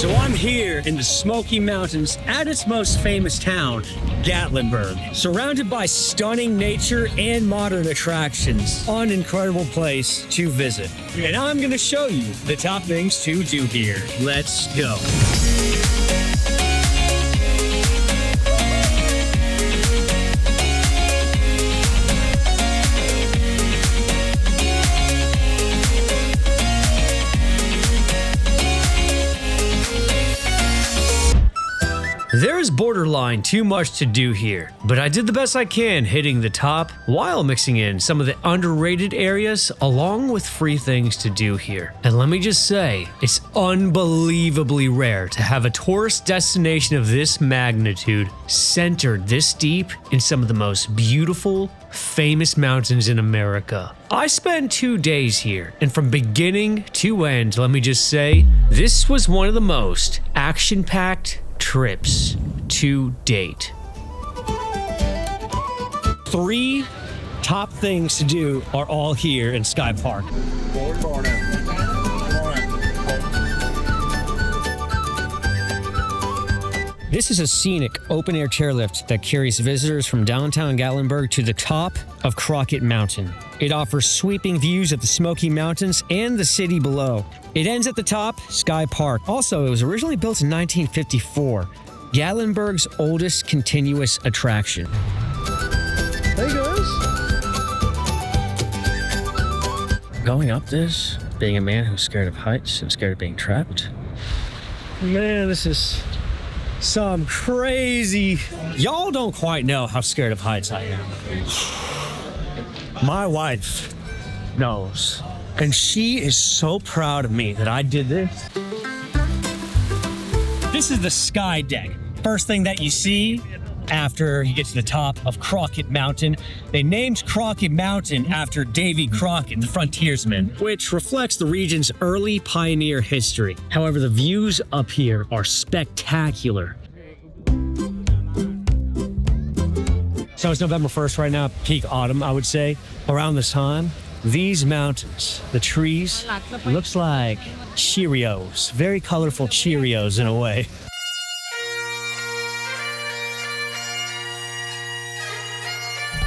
So I'm here in the Smoky Mountains at its most famous town, Gatlinburg, surrounded by stunning nature and modern attractions. An incredible place to visit. And I'm going to show you the top things to do here. Let's go. There is borderline too much to do here, but I did the best I can hitting the top while mixing in some of the underrated areas along with free things to do here. And let me just say, it's unbelievably rare to have a tourist destination of this magnitude centered this deep in some of the most beautiful, famous mountains in America. I spent 2 days here, and from beginning to end, let me just say, this was one of the most action-packed trips to date. 3 top things to do are all here in Skypark. This is a scenic open-air chairlift that carries visitors from downtown Gatlinburg to the top of Crockett Mountain. It offers sweeping views of the Smoky Mountains and the city below. It ends at the top, Skypark. Also, it was originally built in 1954, Gatlinburg's oldest continuous attraction. Hey guys! Going up this, being a man who's scared of heights and scared of being trapped. Man, this is some crazy. Y'all don't quite know how scared of heights I am. My wife knows, and she is so proud of me that I did this. This is the Skydeck. First thing that you see after you get to the top of Crockett Mountain. They named Crockett Mountain after Davy Crockett, the frontiersman, which reflects the region's early pioneer history. However, the views up here are spectacular. So it's November 1st right now, peak autumn, I would say. Around this time, these mountains, the trees, looks like Cheerios, very colorful Cheerios in a way.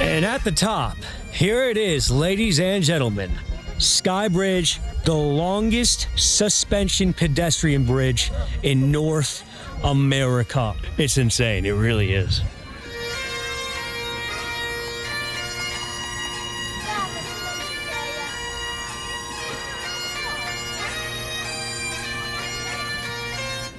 And at the top, here it is, ladies and gentlemen, Skybridge, the longest suspension pedestrian bridge in North America. It's insane, it really is.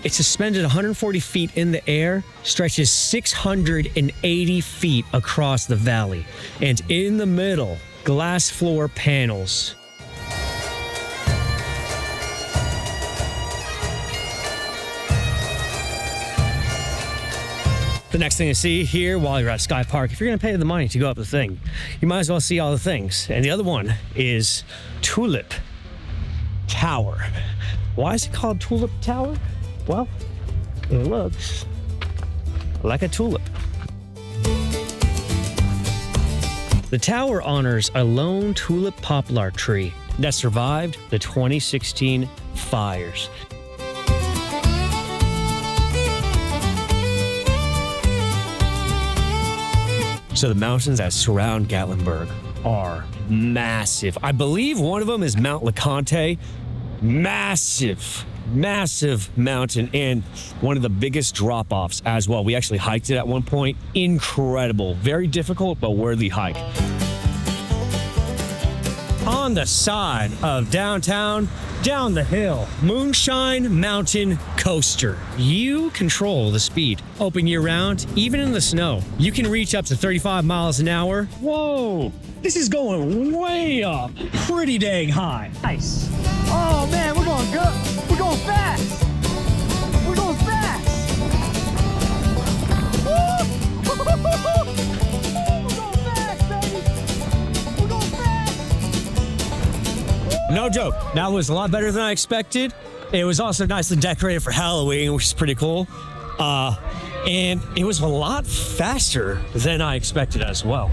It's suspended 140 feet in the air, stretches 680 feet across the valley, and in the middle, glass floor panels. The next thing to see here while you're at Skypark, if you're gonna pay the money to go up the thing, you might as well see all the things. And the other one is Tulip Tower. Why is it called Tulip Tower? Well, it looks like a tulip. The tower honors a lone tulip poplar tree that survived the 2016 fires. So the mountains that surround Gatlinburg are massive. I believe one of them is Mount LeConte. Massive mountain, and one of the biggest drop-offs as well. We actually hiked it at one point. Incredible. Very difficult, but worthy hike. On the side of downtown, down the hill, Moonshine Mountain Coaster. You control the speed. Open year-round, even in the snow. You can reach up to 35 miles an hour. Whoa! This is going way up. Pretty dang high. Nice. Oh man, we're going good. We're going fast. We're going fast. Woo! We're going fast, baby. We're going fast. No joke. That was a lot better than I expected. It was also nicely decorated for Halloween, which is pretty cool. And it was a lot faster than I expected as well.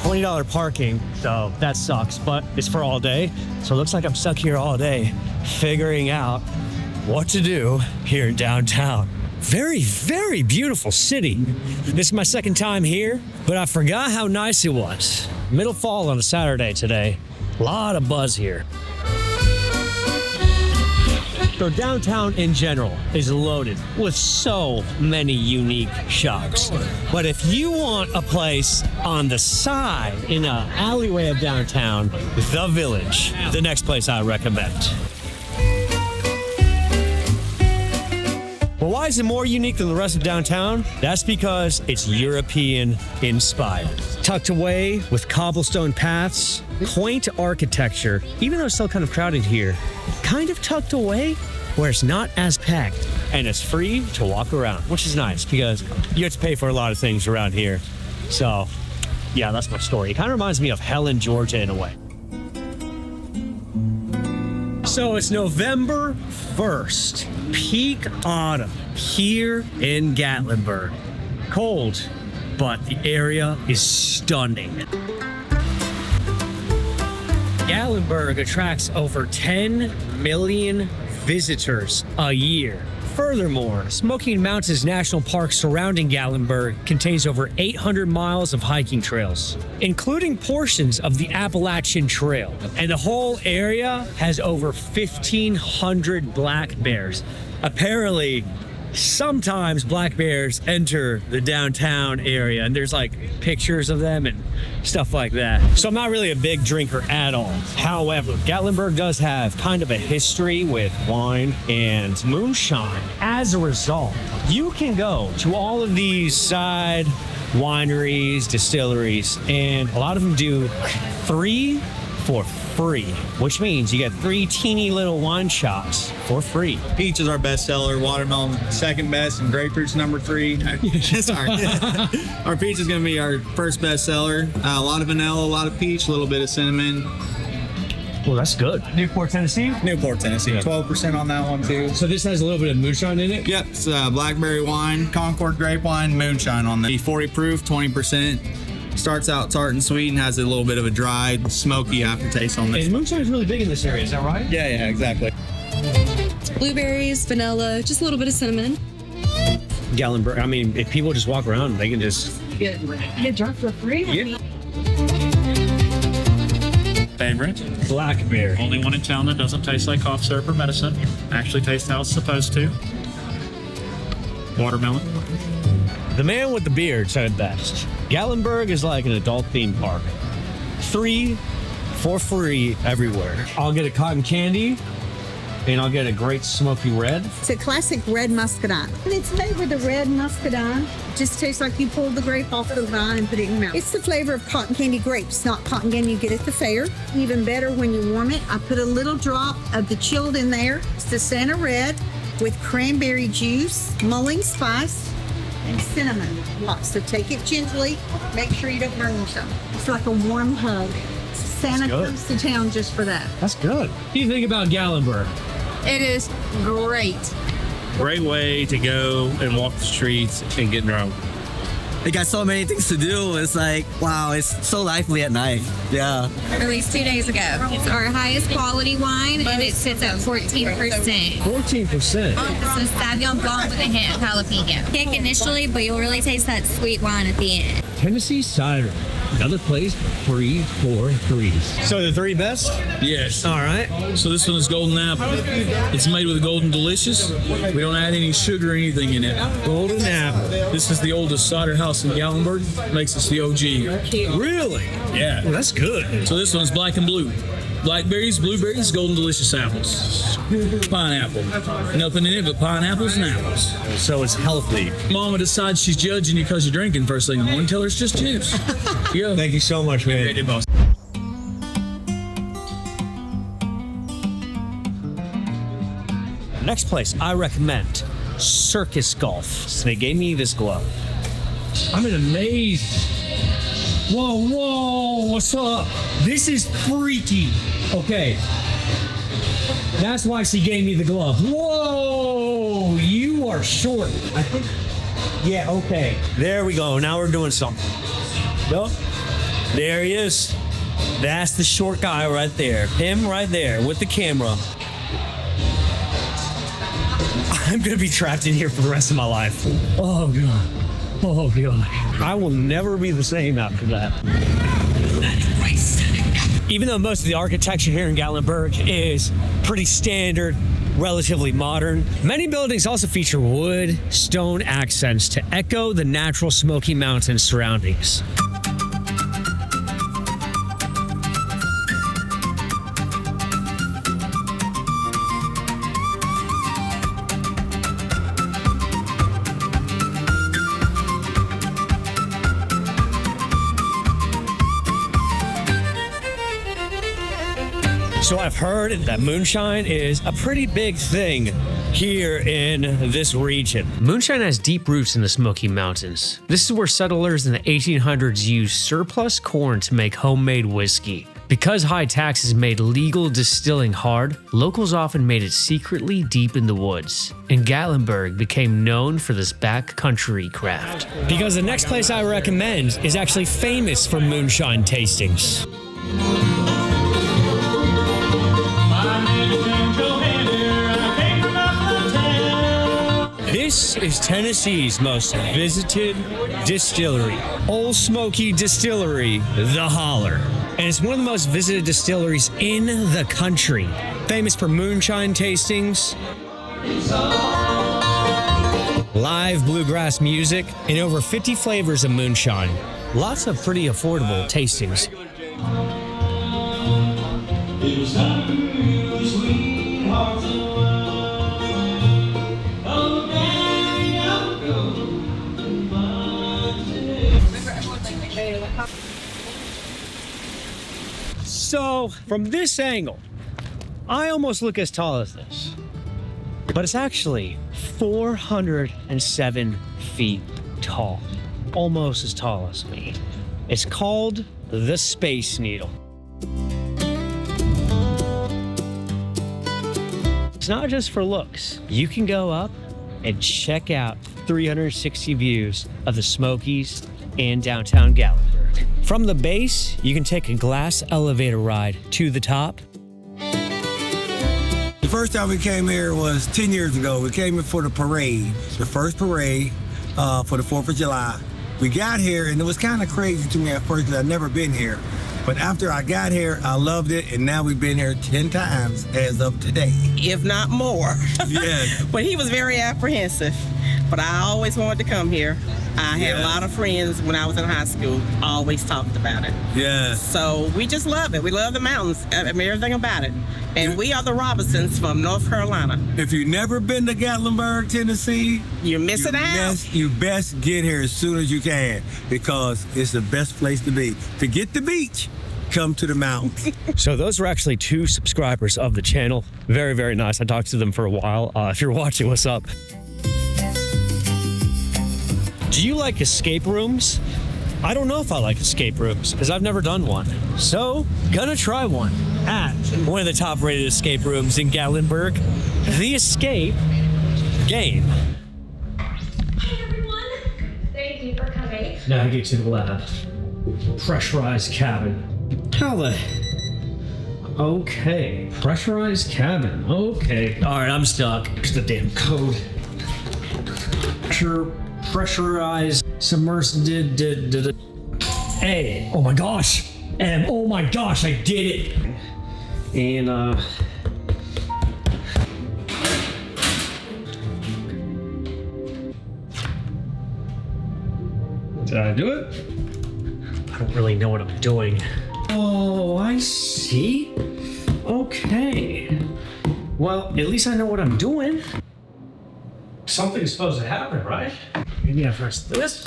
$20 parking So that sucks, but it's for all day. So it looks like I'm stuck here all day figuring out what to do here in downtown. Very, very beautiful city. This is my second time here, but I forgot how nice it was. Middle fall on a Saturday today. A lot of buzz here. So downtown in general is loaded with so many unique shops. But if you want a place on the side in an alleyway of downtown, The Village, the next place I recommend. Well, why is it more unique than the rest of downtown? That's because it's European inspired. Tucked away with cobblestone paths, quaint architecture, even though it's still kind of crowded here, kind of tucked away where it's not as packed and it's free to walk around, which is nice because you have to pay for a lot of things around here. So yeah, that's my story. It kind of reminds me of Helen, Georgia in a way. So it's November 1st, peak autumn here in Gatlinburg. Cold, but the area is stunning. Gatlinburg attracts over 10 million visitors a year. Furthermore, Smoky Mountains National Park surrounding Gatlinburg contains over 800 miles of hiking trails, including portions of the Appalachian Trail. And the whole area has over 1,500 black bears. Apparently, sometimes black bears enter the downtown area, and there's like pictures of them and stuff like that. So I'm not really a big drinker at all. However, Gatlinburg does have kind of a history with wine and moonshine. As a result, you can go to all of these side wineries, distilleries, and a lot of them do 3 for free, which means you get 3 teeny little wine shots for free. Peach is our best seller, watermelon second best, and grapefruit's number 3. Sorry. Our peach is going to be our first best seller. A lot of vanilla, a lot of peach, a little bit of cinnamon. Well, that's good. Newport, Tennessee? Newport, Tennessee. 12% on that one, too. So this has a little bit of moonshine in it? Yep, it's blackberry wine, Concord grape wine, moonshine on the 40 proof, 20%. Starts out tart and sweet and has a little bit of a dry, smoky aftertaste on this. And moonshine is really big in this area, is that right? Yeah, exactly. Blueberries, vanilla, just a little bit of cinnamon. Gatlinburg, I mean, if people just walk around, they can just Get drunk for free? Yeah. Favorite. Blackberry. Only one in town that doesn't taste like cough syrup or medicine. Actually tastes how it's supposed to. Watermelon. The man with the beard said best. Gatlinburg is like an adult theme park. 3 for free everywhere. I'll get a cotton candy, and I'll get a great smoky red. It's a classic red muscadine. And it's made with a red muscadine. Just tastes like you pulled the grape off the vine and put it in your mouth. It's the flavor of cotton candy grapes, not cotton candy you get at the fair. Even better when you warm it. I put a little drop of the chilled in there. It's the Santa Red with cranberry juice, mulling spice, and cinnamon. So take it gently. Make sure you don't burn yourself. It's like a warm hug. Santa comes to town just for that. That's good. What do you think about Gatlinburg? It is great. Great way to go and walk the streets and get drunk. They got so many things to do. It's like, wow, it's so lively at night. Yeah. Released 2 days ago. It's our highest quality wine, and it sits at 14%. 14%. It's a Sauvignon Blanc with a hint of jalapeno. Kick initially, but you'll really taste that sweet wine at the end. Tennessee cider. Another place, 3 for 3s. So the 3 best? Yes. All right. So this one is Golden Apple. It's made with Golden Delicious. We don't add any sugar or anything in it. Golden Apple. This is the oldest cider house in Gatlinburg. Makes us the OG. Really? Yeah. Well, that's good. So this one's black and blue. Blackberries, blueberries, Golden Delicious apples. Pineapple. Nothing in it but pineapples and apples. So it's healthy. Mama decides she's judging you because you're drinking first thing in the morning. Tell her it's just juice. Yeah. Thank you so much, man. Hey, boss. Next place I recommend, Circus Golf. So they gave me this glove. I'm in a maze. Whoa, what's up? This is freaky. Okay. That's why she gave me the glove. Whoa, you are short. I think, yeah, okay. There we go. Now we're doing something. Yup. There he is. That's the short guy right there. Him right there with the camera. I'm gonna be trapped in here for the rest of my life. Oh God. Oh God. I will never be the same after that. Even though most of the architecture here in Gatlinburg is pretty standard, relatively modern, many buildings also feature wood, stone accents to echo the natural Smoky Mountains surroundings. So I've heard that moonshine is a pretty big thing here in this region. Moonshine has deep roots in the Smoky Mountains. This is where settlers in the 1800s used surplus corn to make homemade whiskey. Because high taxes made legal distilling hard, locals often made it secretly deep in the woods. And Gatlinburg became known for this backcountry craft. Because the next place I recommend is actually famous for moonshine tastings. This is Tennessee's most visited distillery, Old Smoky Distillery, the Holler. And it's one of the most visited distilleries in the country. Famous for moonshine tastings, live bluegrass music, and over 50 flavors of moonshine. Lots of pretty affordable tastings. So, from this angle, I almost look as tall as this, but it's actually 407 feet tall, almost as tall as me. It's called the Space Needle. It's not just for looks. You can go up and check out 360 views of the Smokies and downtown Gatlinburg. From the base, you can take a glass elevator ride to the top. The first time we came here was 10 years ago. We came here for the parade, the first parade for the 4th of July. We got here, and it was kind of crazy to me at first because I'd never been here. But after I got here, I loved it, and now we've been here 10 times as of today. If not more. Yes. But he was very apprehensive. But I always wanted to come here. I had a lot of friends when I was in high school, always talked about it. Yeah. So we just love it. We love the mountains, everything about it. And we are the Robinsons from North Carolina. If you've never been to Gatlinburg, Tennessee, you're missing out. You best get here as soon as you can because it's the best place to be. Forget the beach. Come to the mountains. So those were actually 2 subscribers of the channel. Very, very nice. I talked to them for a while. If you're watching, what's up? Do you like escape rooms? I don't know if I like escape rooms because I've never done one. So, gonna try one at one of the top rated escape rooms in Gatlinburg, the Escape Game. Hi everyone, thank you for coming. Navigate to the lab. Pressurized cabin. How the... Okay, pressurized cabin. Okay. All right, I'm stuck. Here's the damn code. Pressurized, submersed, A. Oh my gosh. M. Oh my gosh, I did it. And, did I do it? I don't really know what I'm doing. Oh, I see. Okay. Well, at least I know what I'm doing. Something's supposed to happen, right? Maybe I press this.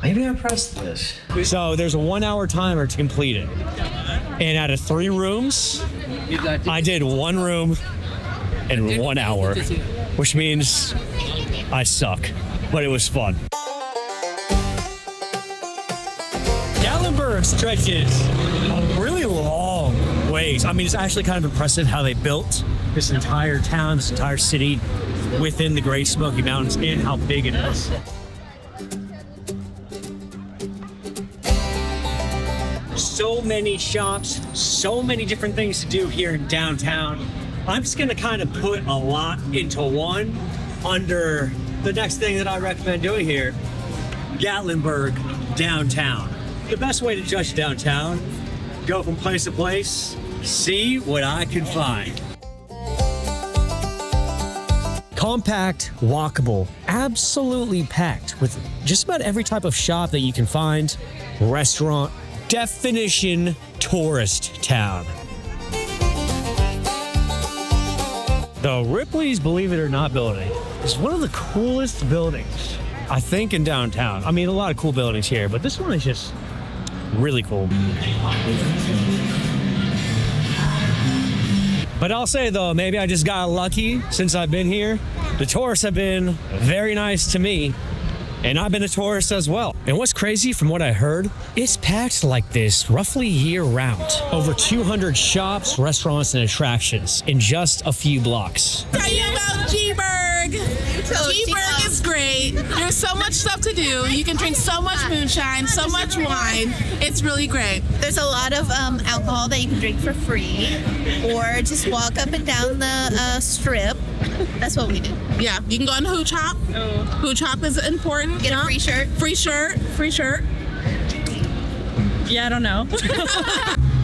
Maybe I press this. So there's a 1-hour timer to complete it. And out of 3 rooms, I did 1 room in 1 hour, which means I suck, but it was fun. Gatlinburg stretches a really long ways. I mean, it's actually kind of impressive how they built this entire town, this entire city within the Great Smoky Mountains and how big it is. so many shops, so many different things to do here in downtown. I'm just gonna kind of put a lot into one under the next thing that I recommend doing here, Gatlinburg downtown. The best way to judge downtown, go from place to place, see what I can find. Compact, walkable, absolutely packed with just about every type of shop that you can find. Restaurant, definition tourist town. The Ripley's Believe It or Not building is one of the coolest buildings, I think, in downtown. I mean, a lot of cool buildings here, but this one is just really cool. But I'll say though, maybe I just got lucky since I've been here. The tourists have been very nice to me, and I've been a tourist as well. And what's crazy from what I heard, it's packed like this roughly year round. Over 200 shops, restaurants, and attractions in just a few blocks. Tell you about G-Burg. G-Burg is great. There's so much stuff to do. You can drink so much moonshine, so much wine. It's really great. There's a lot of alcohol that you can drink for free, or just walk up and down the strip. That's what we do. Yeah, you can go on Hooch Hop. Hooch Hop is important. Get a free shirt. Free shirt. Free shirt. Yeah, I don't know.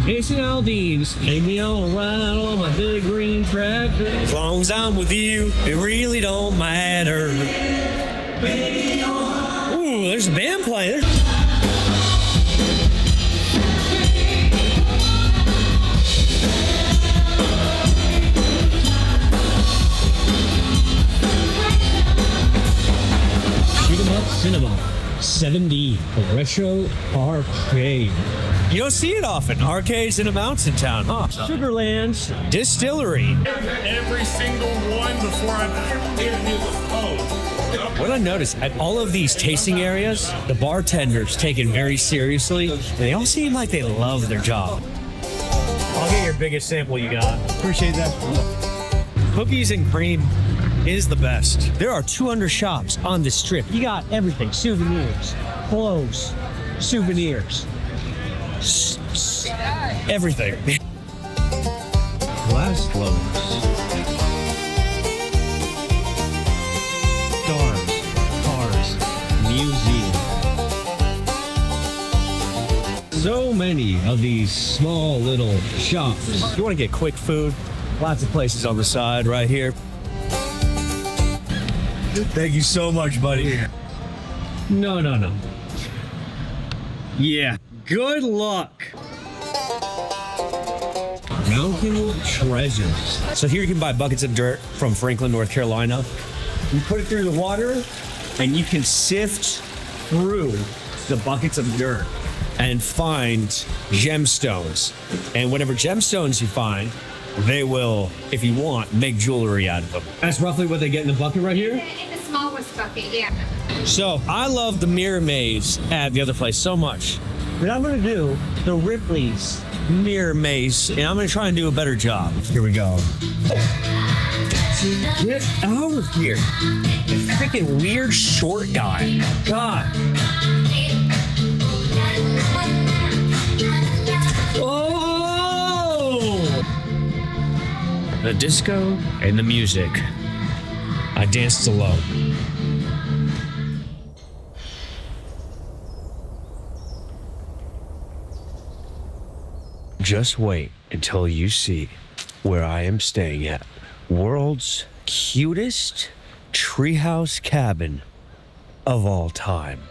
Casey Aldean's, take me on a ride on my big green tractor. As long as I'm with you, it really don't matter. Ooh, there's a band playing. Shoot 'em up cinema. 7D, retro arcade. You don't see it often. Arcades in a mountain town, huh? Sugarland's Distillery. Every single one before I didn't do the phone. What I noticed at all of these tasting areas, the bartenders take it very seriously, and they all seem like they love their job. I'll get your biggest sample you got. Appreciate that. Cookies and cream is the best. There are 200 shops on this strip. You got everything: souvenirs, clothes, souvenirs, everything. Glass globes, stars, cars, museum. So many of these small little shops. If you want to get quick food, lots of places on the side right here. Thank you so much, buddy. No. Yeah, good luck. Mountain treasures. So here you can buy buckets of dirt from Franklin, North Carolina. You put it through the water, and you can sift through the buckets of dirt and find gemstones. And whatever gemstones you find, they will, if you want, make jewelry out of them. That's roughly what they get in the bucket right here? In the smallest bucket, yeah. So I love the mirror maze at the other place so much that I'm gonna do the Ripley's mirror maze, and I'm gonna try and do a better job. Here we go. Get out of here. The freaking weird short guy. God. Oh! The disco and the music. I danced alone. Just wait until you see where I am staying at. World's cutest treehouse cabin of all time.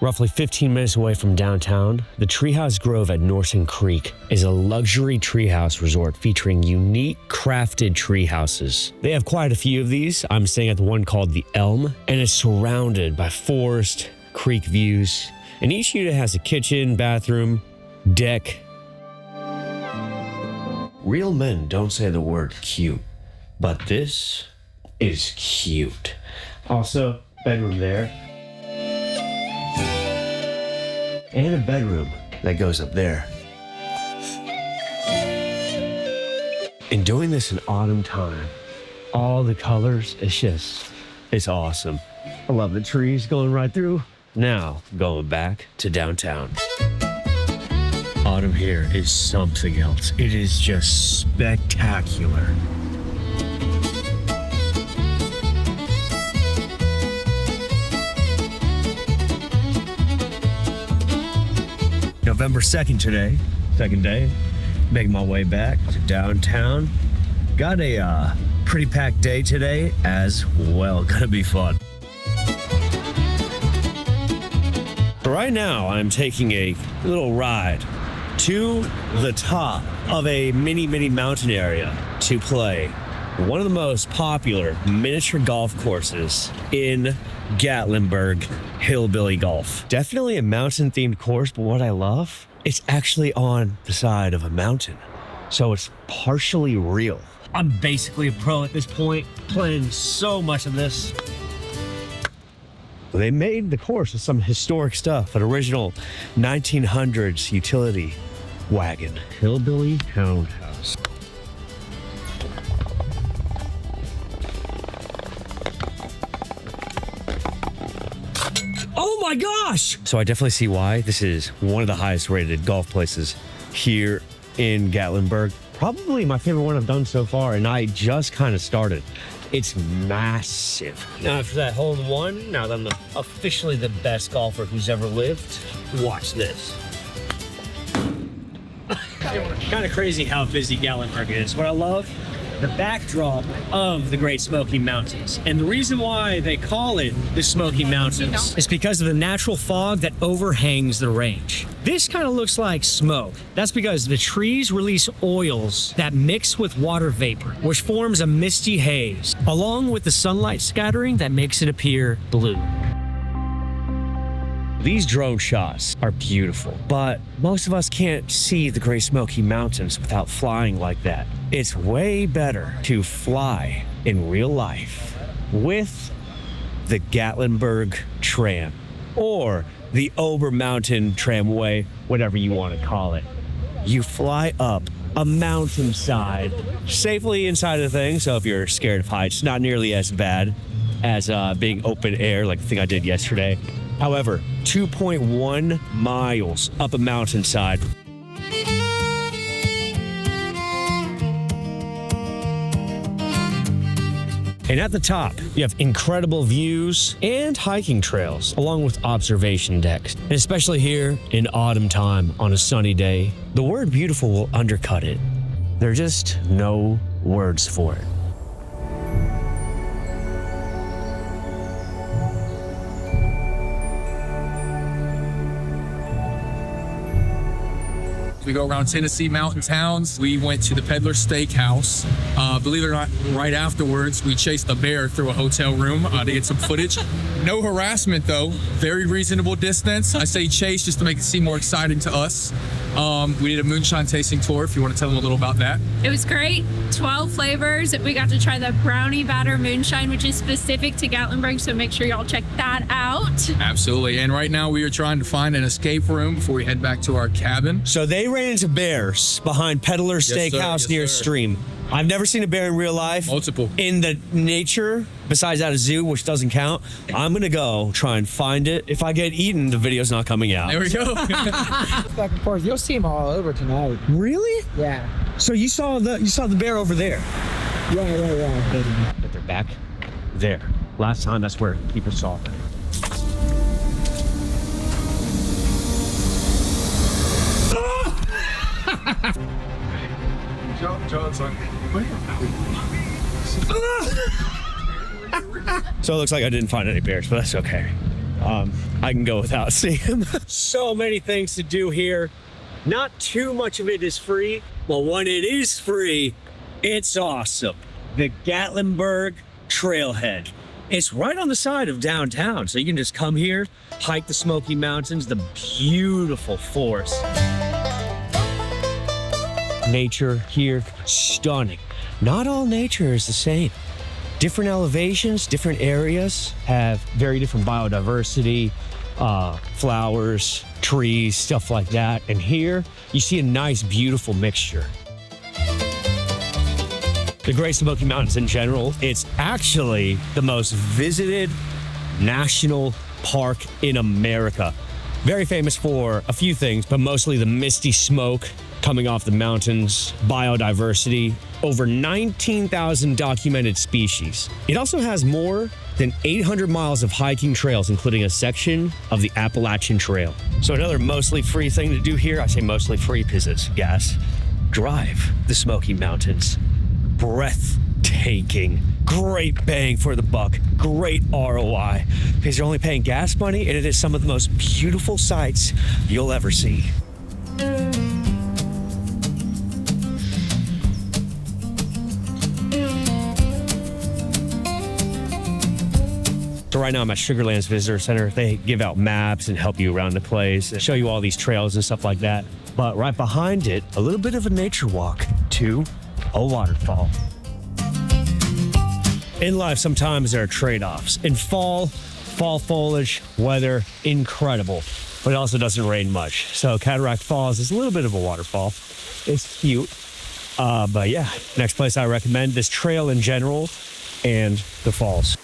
Roughly 15 minutes away from downtown, the Treehouse Grove at Norton Creek is a luxury treehouse resort featuring unique crafted tree houses. They have quite a few of these. I'm staying at the one called the Elm, and it's surrounded by forest, creek views, and each unit has a kitchen, bathroom, deck. Real men don't say the word cute, but this is cute. Also, bedroom there. And a bedroom that goes up there. And doing this in autumn time, all the colors, it's awesome. I love the trees going right through Now, going back to downtown. Autumn here is something else. It is just spectacular. November 2nd today, second day. Making my way back to downtown. Got a pretty packed day today as well. Gonna be fun. Right now, I'm taking a little ride to the top of a mini mountain area to play one of the most popular miniature golf courses in Gatlinburg, Hillbilly Golf. Definitely a mountain themed course, but what I love, it's actually on the side of a mountain. So it's partially real. I'm basically a pro at this point, playing so much of this. They made the course with some historic stuff, an original 1900s utility wagon. Hillbilly Townhouse. Oh my gosh! So I definitely see why this is one of the highest rated golf places here in Gatlinburg. Probably my favorite one I've done so far, and I just kind of started. It's massive. Now after that hole-in-one, now that I'm officially the best golfer who's ever lived, watch this. Kind of crazy how busy Gatlinburg is. What I love, the backdrop of the Great Smoky Mountains. And the reason why they call it the Smoky Mountains is because of the natural fog that overhangs the range. This kind of looks like smoke. That's because the trees release oils that mix with water vapor, which forms a misty haze, along with the sunlight scattering that makes it appear blue. These drone shots are beautiful, but most of us can't see the Great Smoky Mountains without flying like that. It's way better to fly in real life with the Gatlinburg Tram or the Ober Mountain Tramway, whatever you want to call it. You fly up a mountainside safely inside of the thing, so if you're scared of heights, not nearly as bad as being open air like the thing I did yesterday. However, 2.1 miles up a mountainside. And at the top, you have incredible views and hiking trails, along with observation decks. And especially here in autumn time on a sunny day, the word beautiful will undercut it. There are just no words for it. We go around Tennessee mountain towns. We went to the Peddler Steakhouse. Believe it or not, right afterwards, we chased a bear through a hotel room to get some footage. No harassment though, very reasonable distance. I say chase just to make it seem more exciting to us. We did a moonshine tasting tour, if you want to tell them a little about that. It was great, 12 flavors. We got to try the brownie batter moonshine, which is specific to Gatlinburg, so make sure y'all check that out. Absolutely, and right now we are trying to find an escape room before we head back to our cabin. So they ran into bears behind Peddler Steakhouse near a stream. I've never seen a bear in real life. Multiple. In the nature, besides at a zoo, which doesn't count. I'm gonna go try and find it. If I get eaten, the video's not coming out. There we go. Back and forth. You'll see them all over tonight. Really? Yeah. So you saw the bear over there? Yeah. But they're back there. Last time, that's where people saw them. So it looks like I didn't find any bears, but that's okay. I can go without seeing them. So many things to do here. Not too much of it is free. Well, when it is free, it's awesome. The Gatlinburg Trailhead. It's right on the side of downtown, so you can just come here, hike the Smoky Mountains, the beautiful forest. Nature here, stunning. Not all nature is the same. Different elevations, different areas have very different biodiversity, flowers, trees, stuff like that. And here you see a nice, beautiful mixture. The Great Smoky Mountains in general, it's actually the most visited national park in America. Very famous for a few things, but mostly the misty smoke coming off the mountains, biodiversity, over 19,000 documented species. It also has more than 800 miles of hiking trails, including a section of the Appalachian Trail. So another mostly free thing to do here, I say mostly free because it's gas, drive the Smoky Mountains. Breathtaking. Great bang for the buck. Great ROI because you're only paying gas money and it is some of the most beautiful sights you'll ever see. So right now I'm at Sugarlands Visitor Center. They give out maps and help you around the place, show you all these trails and stuff like that. But right behind it, a little bit of a nature walk to a waterfall. In life, sometimes there are trade-offs. In fall foliage, weather, incredible, but it also doesn't rain much. So Cataract Falls is a little bit of a waterfall. It's cute, but yeah, next place I recommend, this trail in general and the falls.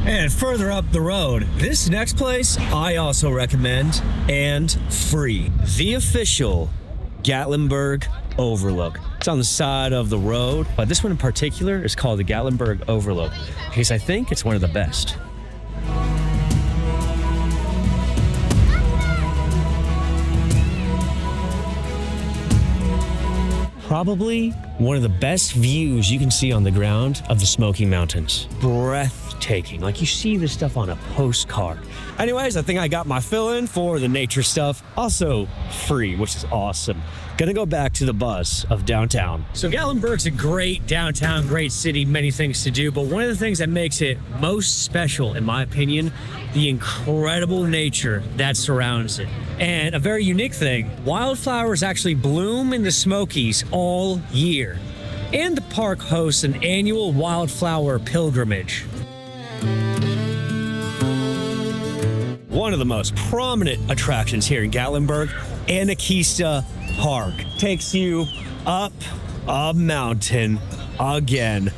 And further up the road, this next place I also recommend, and free. The official Gatlinburg Overlook. It's on the side of the road, but this one in particular is called the Gatlinburg Overlook because I think it's one of the best. Probably one of the best views you can see on the ground of the Smoky Mountains. Breathtaking, like you see this stuff on a postcard. Anyways, I think I got my fill in for the nature stuff. Also free, which is awesome. Gonna go back to the buzz of downtown. So Gatlinburg's a great downtown, great city, many things to do, but one of the things that makes it most special, in my opinion, the incredible nature that surrounds it. And a very unique thing, wildflowers actually bloom in the Smokies all year. And the park hosts an annual wildflower pilgrimage. One of the most prominent attractions here in Gatlinburg, Anakeesta Park, takes you up a mountain again.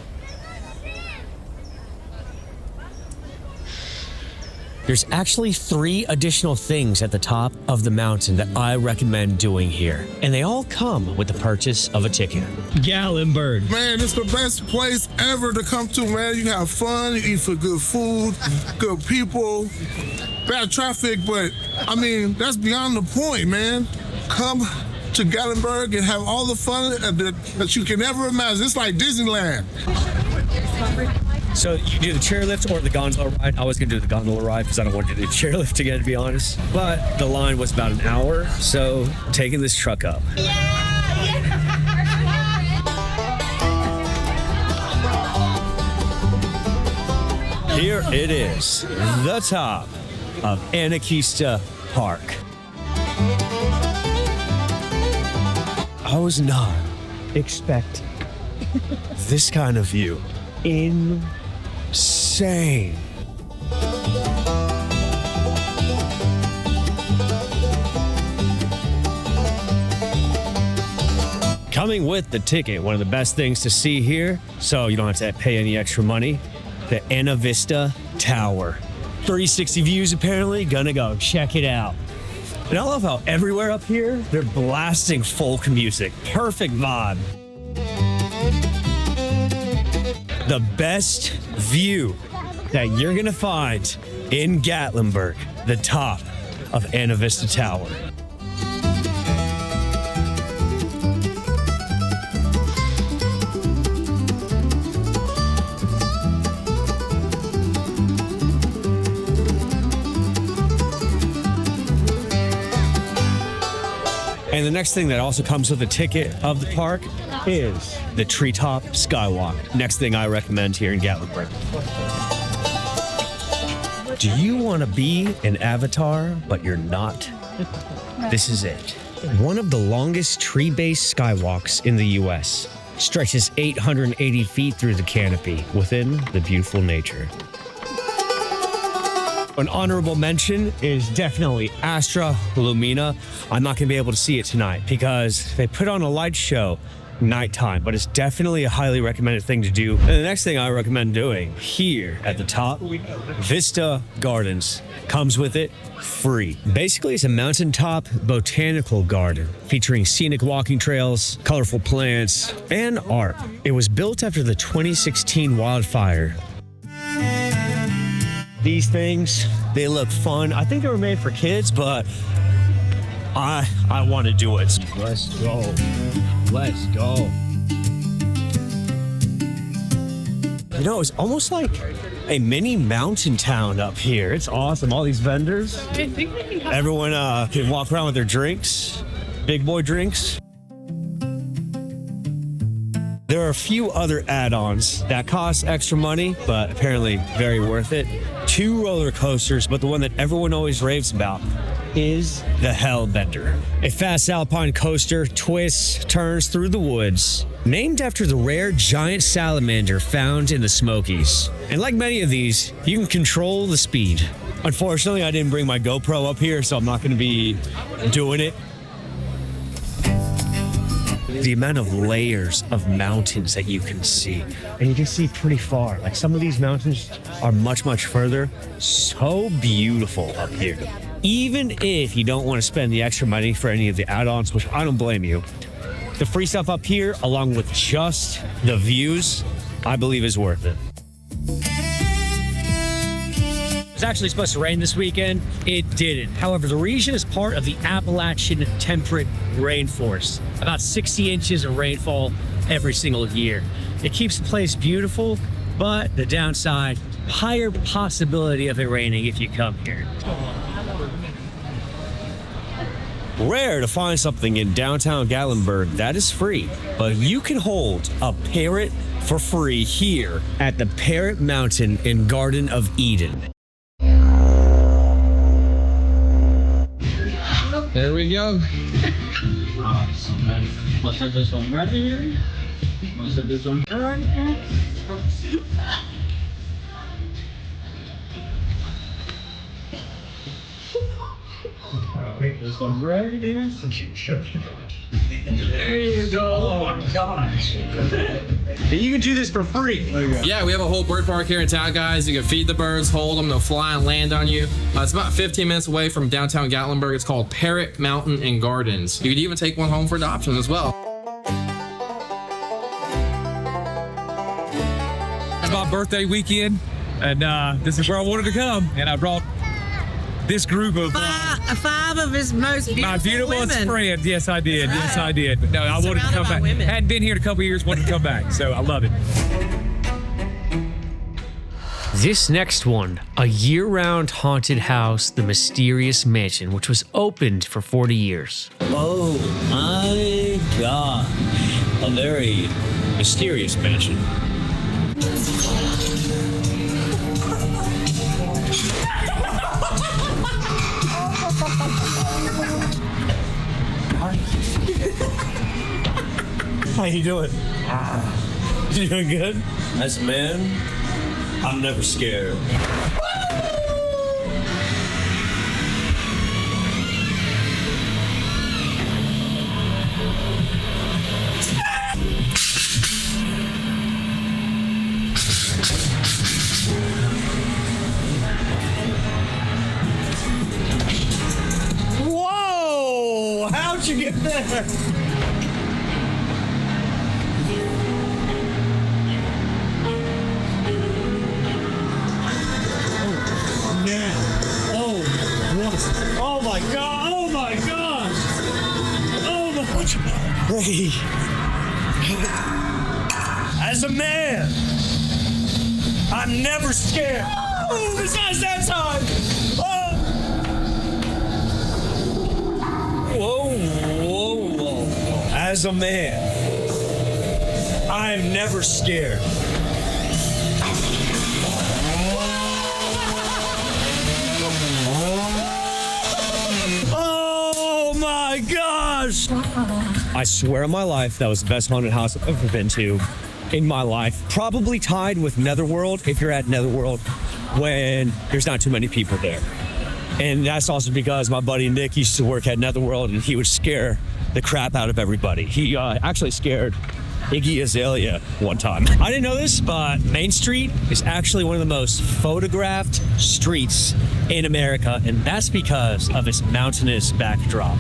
There's actually 3 additional things at the top of the mountain that I recommend doing here, and they all come with the purchase of a ticket. Gatlinburg. Man, it's the best place ever to come to, man. You have fun, you eat for good food, good people, bad traffic, but I mean, that's beyond the point, man. Come to Gatlinburg and have all the fun that you can ever imagine. It's like Disneyland. So you do the chairlift or the gondola ride. I was gonna do the gondola ride because I don't want to do the chairlift again, to be honest. But the line was about an hour, so taking this truck up. Here it is, the top of Anakeesta Park. I was not expecting this kind of view. Insane. Coming with the ticket, one of the best things to see here, so you don't have to pay any extra money, the Anavista Tower. 360 views apparently, gonna go check it out. And I love how everywhere up here, they're blasting folk music. Perfect vibe. The best view that you're gonna find in Gatlinburg, the top of Anavista Tower. And the next thing that also comes with the ticket of the park is the Treetop Skywalk. Next thing I recommend here in Gatlinburg. Do you want to be an avatar, but you're not? This is it. One of the longest tree-based skywalks in the U.S. stretches 880 feet through the canopy within the beautiful nature. An honorable mention is definitely Astra Lumina. I'm not gonna be able to see it tonight because they put on a light show nighttime, but it's definitely a highly recommended thing to do. And the next thing I recommend doing here at the top, Vista Gardens comes with it free. Basically, it's a mountaintop botanical garden featuring scenic walking trails, colorful plants, and art. It was built after the 2016 wildfire. These things, they look fun. I think they were made for kids, but I want to do it. Let's go. Let's go. You know, it's almost like a mini mountain town up here. It's awesome. All these vendors. Everyone can walk around with their drinks, big boy drinks. There are a few other add-ons that cost extra money, but apparently very worth it. 2 roller coasters, but the one that everyone always raves about is the Hellbender. A fast alpine coaster twists, turns through the woods, named after the rare giant salamander found in the Smokies. And like many of these, you can control the speed. Unfortunately, I didn't bring my GoPro up here, so I'm not gonna be doing it. The amount of layers of mountains that you can see, and you can see pretty far. Like some of these mountains are much, much further. So beautiful up here. Even if you don't want to spend the extra money for any of the add-ons, which I don't blame you, the free stuff up here, along with just the views, I believe is worth it. It was actually supposed to rain this weekend. It didn't. However, the region is part of the Appalachian temperate rainforest. About 60 inches of rainfall every single year. It keeps the place beautiful, but the downside, higher possibility of it raining if you come here. Rare to find something in downtown Gatlinburg that is free, but you can hold a parrot for free here at the Parrot Mountain in Garden of Eden. There we go. Let's have this one right here. Let's have this one right here. This one right here. There you go. Oh my gosh. You can do this for free. Yeah, we have a whole bird park here in town, guys. You can feed the birds, hold them, they'll fly and land on you. It's about 15 minutes away from downtown Gatlinburg. It's called Parrot Mountain and Gardens. You could even take one home for adoption as well. It's my birthday weekend, and this is where I wanted to come, and I brought this group of five of his most beautiful my beautiful women. friends. Yes, I did. Right. Yes, I did. But no, I wanted to come back. Women. Hadn't been here in a couple years. Wanted to come back, so I love it. This next one, a year-round haunted house, the Mysterious Mansion, which was opened for 40 years. Oh my God, a very mysterious mansion. How you doing? You doing good? As a man, I'm never scared. Whoa! How'd you get there? Oh my God! Oh my gosh! Oh my! Hey, as a man, I'm never scared. Oh, besides that time. Oh. Whoa, whoa, whoa! As a man, I'm never scared. My gosh! I swear on my life, that was the best haunted house I've ever been to in my life. Probably tied with Netherworld. If you're at Netherworld, when there's not too many people there. And that's also because my buddy Nick used to work at Netherworld, and he would scare the crap out of everybody. He actually scared Iggy Azalea one time. I didn't know this, but Main Street is actually one of the most photographed streets in America, and that's because of its mountainous backdrop.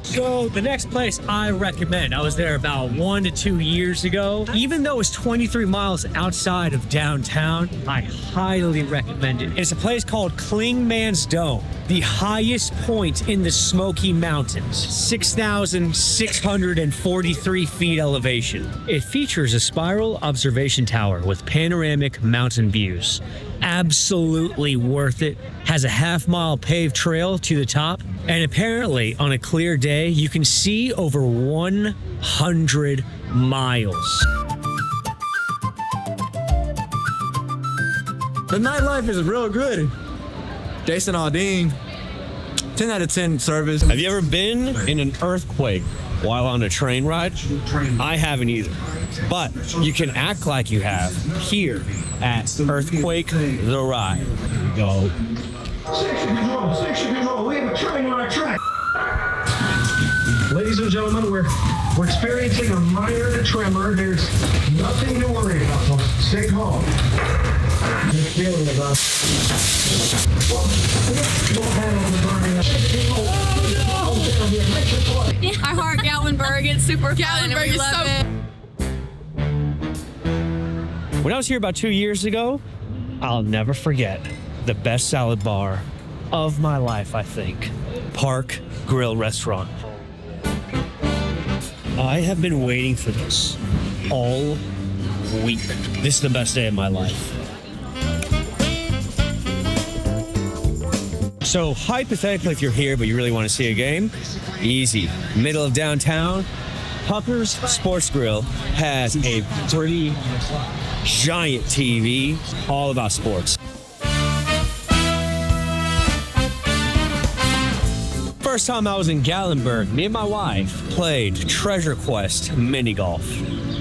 So the next place I recommend, I was there about 1 to 2 years ago. Even though it's 23 miles outside of downtown, I highly recommend it. It's a place called Clingmans Dome, the highest point in the Smoky Mountains, 6,643 feet elevation. It features a spiral observation tower with panoramic mountain views. Absolutely worth it. Has a half-mile paved trail to the top, and apparently on a clear day you can see over 100 miles. The nightlife is real good. Jason Aldean, 10 out of 10 service. Have you ever been in an earthquake while on a train ride? I haven't either. But you can act like you have here at Earthquake the Ride. Go. Section control, we have a train on our track. Ladies and gentlemen, we're experiencing a minor tremor. There's nothing to worry about, folks. Stay calm. I heart Gatlinburg. It's super fun. We love it. When I was here about 2 years ago, I'll never forget the best salad bar of my life, I think. Park Grill Restaurant. I have been waiting for this all week. This is the best day of my life. So hypothetically, if you're here but you really want to see a game, easy. Middle of downtown, Pucker's Sports Grill has a pretty giant TV, all about sports. First time I was in Gatlinburg, me and my wife played Treasure Quest mini golf.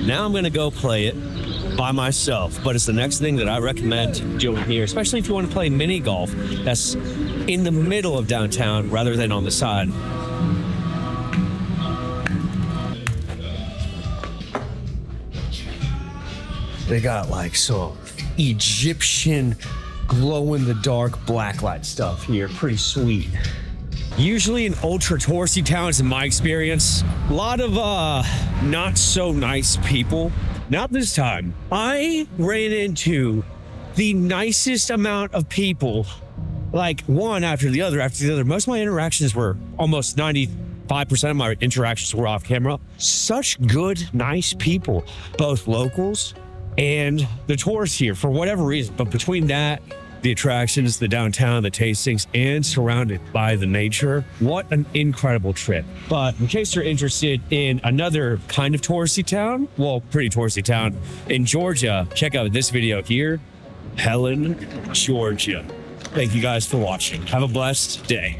Now I'm gonna go play it by myself, but it's the next thing that I recommend doing here, especially if you want to play mini golf that's in the middle of downtown rather than on the side. They got like some Egyptian glow-in-the-dark blacklight stuff here. Pretty sweet. Usually in ultra touristy towns, in my experience, a lot of not so nice people. Not this time. I ran into the nicest amount of people, like one after the other. Most of my interactions were, almost 95% of my interactions were off camera. Such good, nice people, both locals and the tourists here for whatever reason. But between that, the attractions, the downtown, the tastings, and surrounded by the nature, what an incredible trip. But in case you're interested in another kind of touristy town, well, pretty touristy town in Georgia, check out this video here, Helen, Georgia. Thank you guys for watching. Have a blessed day.